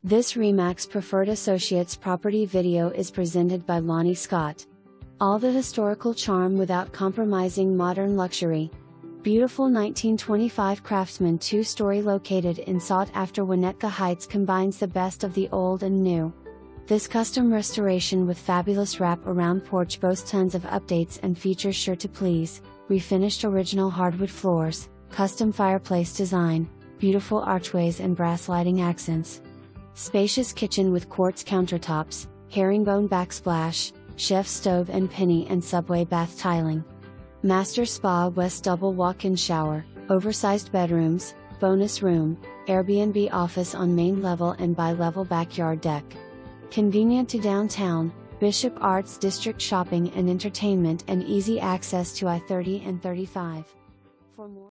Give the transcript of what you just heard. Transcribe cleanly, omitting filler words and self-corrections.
This RE/MAX Preferred Associates property video is presented by Lonnie Scott. All the historical charm without compromising modern luxury. Beautiful 1925 Craftsman 2-story located in sought-after Winnetka Heights combines the best of the old and new. This custom restoration with fabulous wrap-around porch boasts tons of updates and features sure to please: refinished original hardwood floors, custom fireplace design, beautiful archways and brass lighting accents. Spacious kitchen with quartz countertops, herringbone backsplash, chef stove and penny and subway bath tiling. Master spa west double walk-in shower, oversized bedrooms, bonus room, AirBnB-office on main level and bi-level backyard deck. Convenient to downtown, Bishop Arts District shopping and entertainment and easy access to I-30 and 35. For more